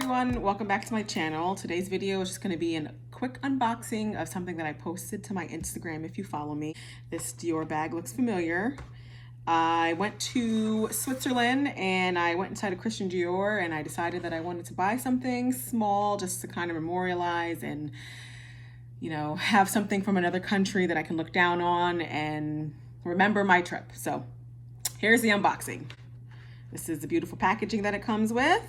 everyone, welcome back to my channel. Today's video is just going to be a quick unboxing of something that I posted to my Instagram if you follow me. This Dior bag looks familiar. I went to Switzerland and I went inside a Christian Dior and I decided that I wanted to buy something small just to kind of memorialize and, you know, have something from another country that I can look down on and remember my trip. So here's the unboxing. This is the beautiful packaging that it comes with.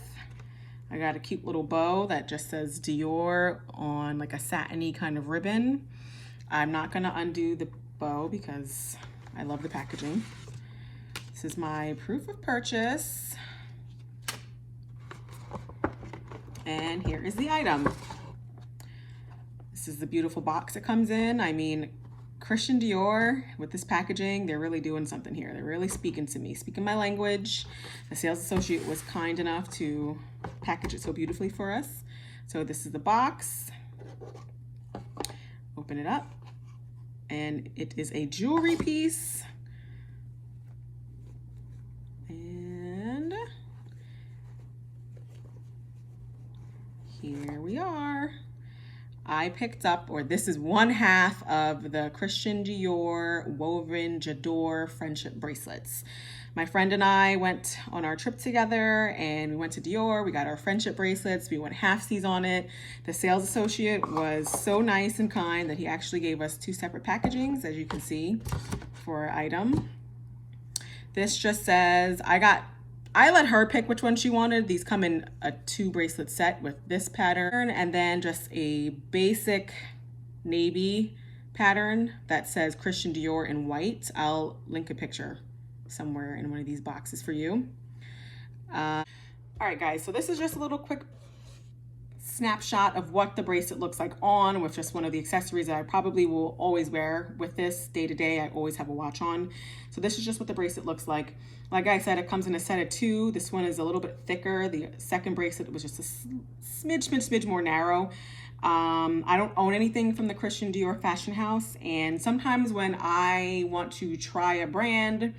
I got a cute little bow that just says Dior on like a satiny kind of ribbon. I'm not gonna undo the bow because I love the packaging. This is my proof of purchase. And here is the item. This is the beautiful box it comes in. I mean, Christian Dior with this packaging, they're really doing something here. They're really speaking to me, speaking my language. The sales associate was kind enough to package it so beautifully for us. So this is the box. Open it up. And it is a jewelry piece. And here we are. I picked up, or this is one half of the Christian Dior woven J'adore friendship bracelets. My friend and I went on our trip together and we went to Dior. We got our friendship bracelets. We went halfsies on it. The sales associate was so nice and kind that he actually gave us two separate packagings, as you can see, for our item. This just says, I let her pick which one she wanted. These come in a 2 bracelet set with this pattern and then just a basic navy pattern that says Christian Dior in white. I'll link a picture somewhere in one of these boxes for you. All right, guys, so this is just a little quick snapshot of what the bracelet looks like on with just one of the accessories that I probably will always wear with this day to day. I always have a watch on. So this is just what the bracelet looks like. Like I said, it comes in a set of 2. This one is a little bit thicker. The second bracelet was just a smidge more narrow. I don't own anything from the Christian Dior fashion house. And sometimes when I want to try a brand,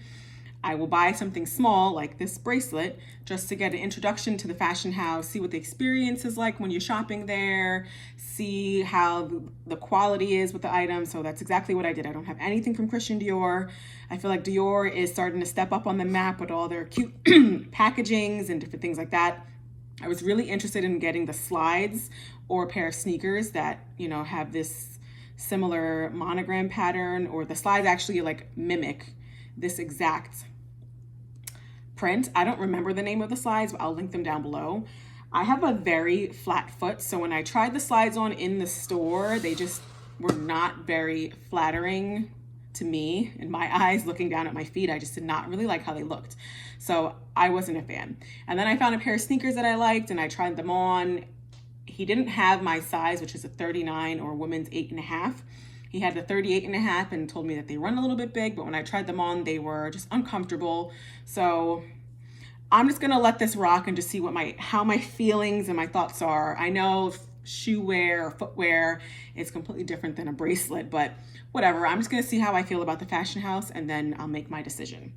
I will buy something small like this bracelet just to get an introduction to the fashion house, see what the experience is like when you're shopping there, see how the quality is with the item. So that's exactly what I did. I don't have anything from Christian Dior. I feel like Dior is starting to step up on the map with all their cute packagings and different things like that. I was really interested in getting the slides or a pair of sneakers that, you know, have this similar monogram pattern, or the slides actually like mimic this exact print. I don't remember the name of the slides, but I'll link them down below. I have a very flat foot, so when I tried the slides on in the store, they just were not very flattering to me in my eyes. Looking down at my feet, I just did not really like how they looked, so I wasn't a fan. And then I found a pair of sneakers that I liked and I tried them on. He didn't have my size, which is a 39 or women's 8.5. He had the 38.5 and told me that they run a little bit big, but when I tried them on, they were just uncomfortable. So I'm just gonna let this rock and just see what how my feelings and my thoughts are. I know shoe wear or footwear is completely different than a bracelet, but whatever. I'm just gonna see how I feel about the fashion house and then I'll make my decision.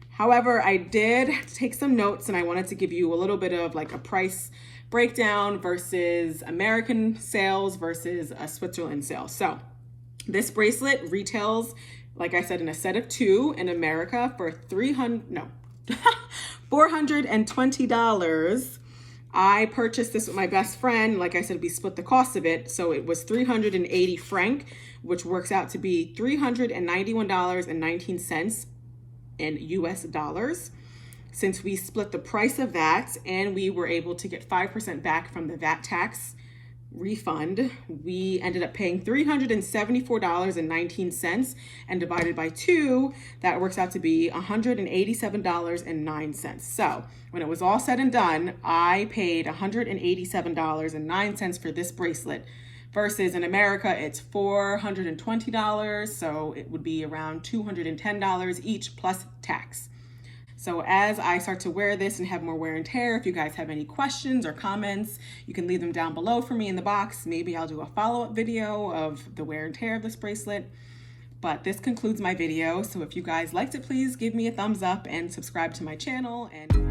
However, I did take some notes and I wanted to give you a little bit of like a price breakdown versus American sales versus a Switzerland sale. So this bracelet retails, like I said, in a set of 2 in America for $420. I purchased this with my best friend. Like I said, we split the cost of it. So it was 380 franc, which works out to be $391.19 in US dollars. Since we split the price of that and we were able to get 5% back from the VAT tax refund, we ended up paying $374.19, and divided by 2, that works out to be $187.09. So when it was all said and done, I paid $187.09 for this bracelet versus in America it's $420, so it would be around $210 each plus tax. So as I start to wear this and have more wear and tear, if you guys have any questions or comments, you can leave them down below for me in the box. Maybe I'll do a follow-up video of the wear and tear of this bracelet. But this concludes my video. So if you guys liked it, please give me a thumbs up and subscribe to my channel. And